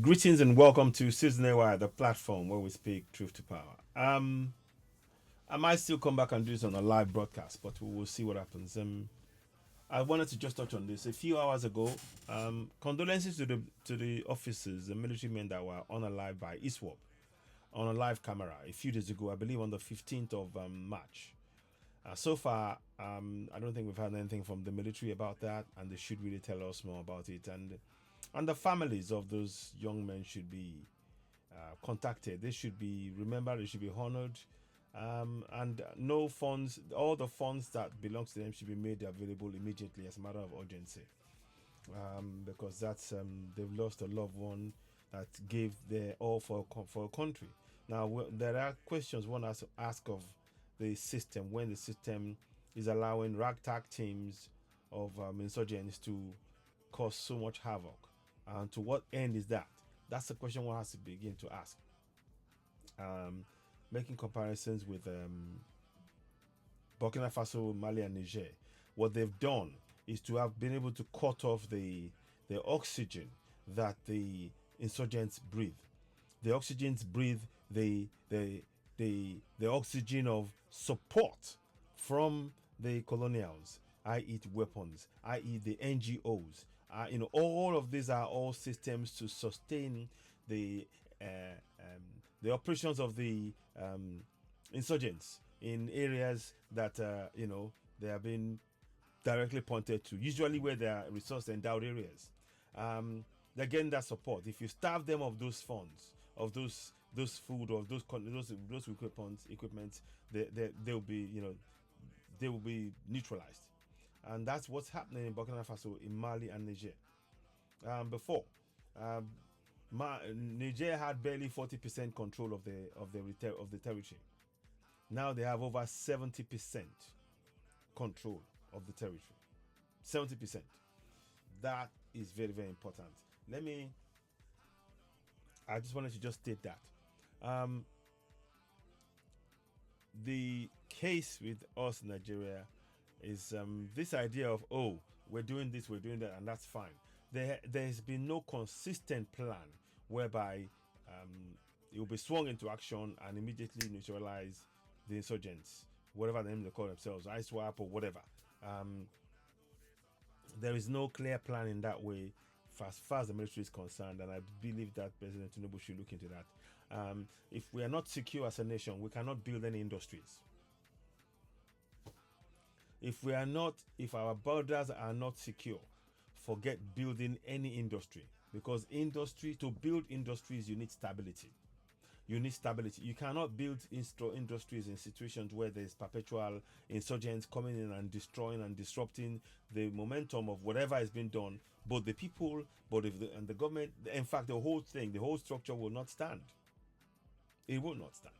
Greetings and welcome to Season Wire, the platform where we speak truth to power. I might still come back and do this on a live broadcast, but we will see what happens. I wanted to just touch on this a few hours ago. Condolences to the officers, the military men that were on alive by ISWAP on a live camera a few days ago. I believe on the 15th of March. So far, I don't think we've had anything from the military about that, and they should really tell us more about it. And the families of those young men should be contacted. They should be remembered. They should be honored. And no funds, all the funds that belong to them should be made available immediately as a matter of urgency. Because they've lost a loved one that gave their all for a country. Now there are questions one has to ask of the system when the system is allowing ragtag teams of insurgents to cause so much havoc, and to what end is that? That's the question one has to begin to ask. Um, Making comparisons with Burkina Faso, Mali, and Niger, what they've done is to have been able to cut off the oxygen that the insurgents breathe. The oxygens breathe the oxygen of support from the colonials, i.e., weapons, i.e., the NGOs. All of these are all systems to sustain the uh, the operations of the insurgents in areas that they have been directly pointed to, usually where they are resource endowed areas. They're getting that support. If you starve them of those funds, of those food, or those equipment, they will be they will be neutralized, and that's what's happening in Burkina Faso, in Mali, and Niger. Before, um, Niger had barely 40% control of the territory. Now they have over 70% control of the territory. 70%. That is very, very important. Let me. I just wanted to just state that. Um, the case with us in Nigeria is this idea of, oh, we're doing this, we're doing that, and that's fine. There's been no consistent plan whereby it will be swung into action and immediately neutralize the insurgents, whatever name they call themselves, ISWAP or whatever. Um, there is no clear plan in that way as far as the military is concerned, and I believe that President Tinubu should look into that. If we are not secure as a nation, we cannot build any industries. If our borders are not secure, forget building any industry, because to build industries, you need stability. You cannot build industries in situations where there's perpetual insurgents coming in and destroying and disrupting the momentum of whatever has been done. Both the people, and the government, in fact, the whole structure will not stand. It will not stand.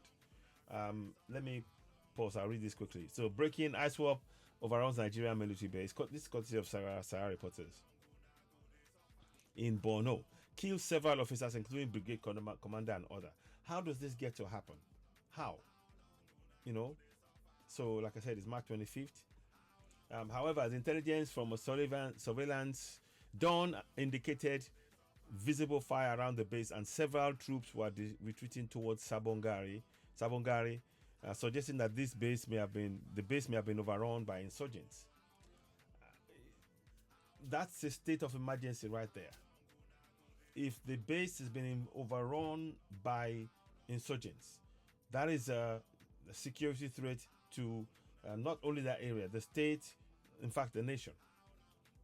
Let me pause. I'll read this quickly. So, breaking ISWAP overruns Nigerian military base. This is courtesy of Sarah reporters. In Borno, kills several officers, including brigade commander and other. How does this get to happen? How? You know. So, like I said, it's March 25th. However, the intelligence from a surveillance dawn indicated visible fire around the base, and several troops were retreating towards Sabongari, suggesting that the base may have been overrun by insurgents. That's a state of emergency right there. If the base has been overrun by insurgents, that is a security threat to not only that area, the state, in fact, the nation.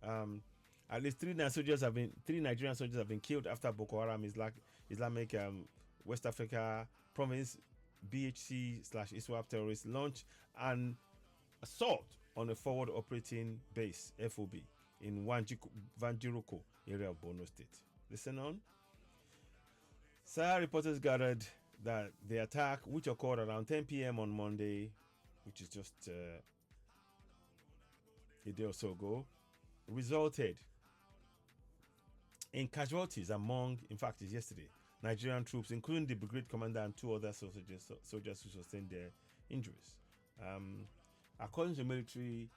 At least three Nigerian soldiers have been killed after Boko Haram Islamic West Africa Province BHC/ISWAP terrorists launched an assault on a forward operating base (FOB) in Vanjiruko area of Borno State. Listen on. SAR reporters gathered that the attack, which occurred around 10 p.m. on Monday, which is just a day or so ago, resulted in casualties among, in fact, it's yesterday, Nigerian troops, including the brigade commander and two other soldiers who sustained their injuries. According to military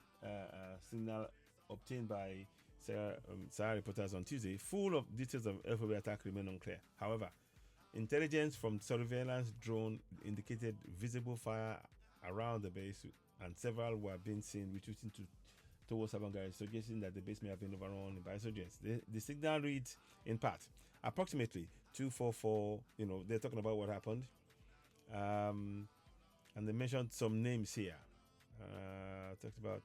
signal obtained by Sahara reporters on Tuesday. Full of details of FOB attack remain unclear. However, intelligence from surveillance drone indicated visible fire around the base, and several were being seen retreating towards Savangari, suggesting that the base may have been overrun by insurgents. The signal reads in part, approximately 244. They're talking about what happened, and they mentioned some names here. Talked about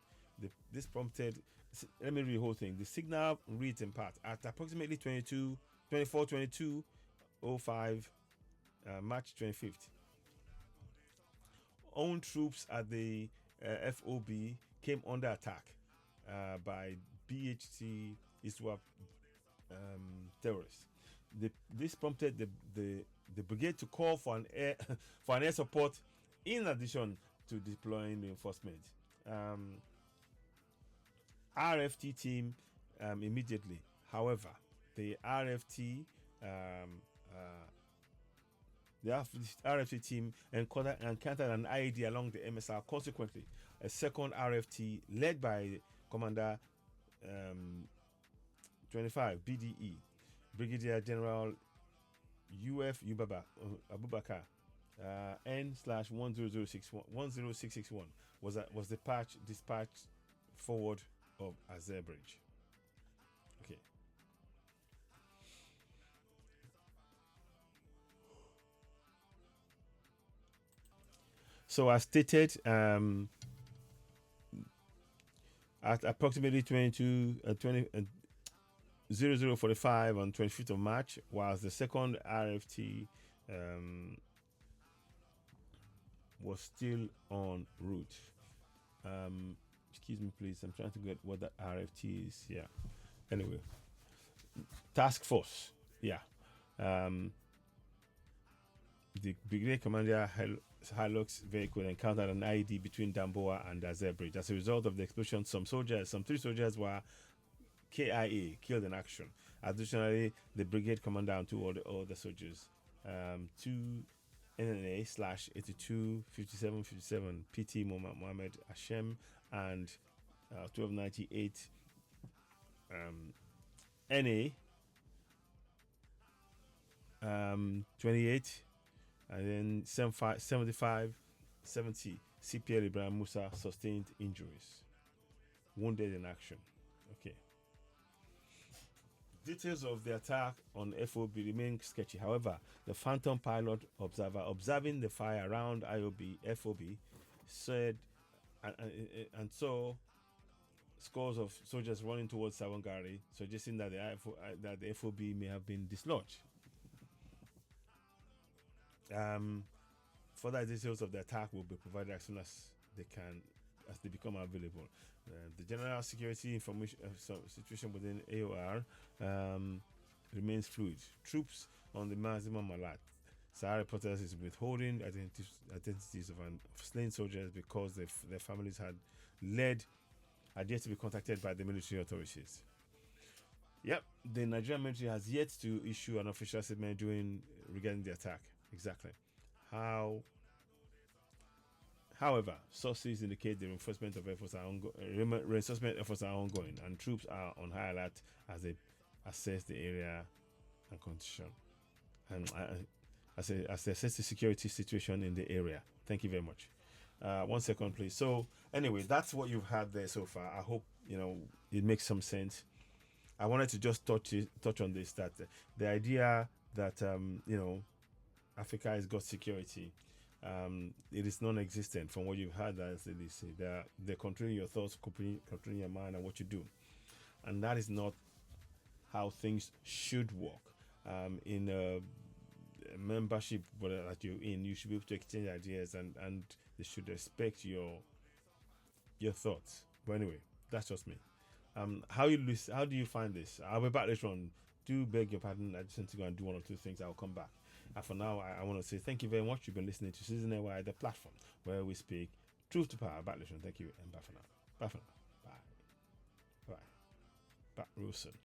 this prompted. Let me read the whole thing. The signal reads in part at approximately 22:05, March 25th. Own troops at the FOB came under attack by BHT ISWAP terrorists. This prompted the brigade to call for an air support in addition to deploying reinforcement. RFT team immediately. However, the RFT team encountered an IED along the MSR. Consequently, a second RFT led by Commander 25 BDE Brigadier General UF Abubakar N/10661 was dispatched forward of Azure Bridge. Okay. So as stated, at approximately 00:45 on 25th of March, whilst the second RFT was still en route. Excuse me, please. I'm trying to get what that RFT is. Yeah. Anyway, task force. Yeah. The brigade commander Hilux vehicle encountered an IED between Damboa and Azure Bridge. As a result of the explosion, some 3 soldiers were KIA, killed in action. Additionally, the brigade commander and 2 other soldiers, 2 NNA/825757 PT Mohammed Hashem and 1298 NA 28 and then 7570 CPL Ibrahim Musa sustained injuries, wounded in action. Okay. Details of the attack on FOB remain sketchy. However, the Phantom pilot observing the fire around FOB said and saw scores of soldiers running towards Savangari, suggesting that the FOB may have been dislodged. Further details of the attack will be provided as soon as they become available. The general security information situation within AOR remains fluid. Troops on the maximum alert. Sahara reporters is withholding identities of slain soldiers because their families had yet to be contacted by the military authorities. Yep, the Nigerian military has yet to issue an official statement regarding the attack. Exactly. However, sources indicate the reinforcement efforts are ongoing, and troops are on high alert as they assess the area and condition, and as they assess the security situation in the area. Thank you very much. 1 second, please. So, anyway, that's what you've had there so far. I hope it makes some sense. I wanted to just touch on this, that the idea that Africa has got security. It is non-existent from what you've heard. As they say, they're controlling your thoughts, controlling your mind and what you do, and that is not how things should work. In a membership that you're in, you should be able to exchange ideas, and they should respect your thoughts. But anyway, that's just me. How do you find this? I'll be back later on. Do beg your pardon. I just need to go and do 1 or 2 things. I'll come back. And for now, I want to say thank you very much. You've been listening to Season AY, the platform where we speak truth to power. Back later on. Thank you and bye for now. Bye for now. Bye. Bye. Back real soon.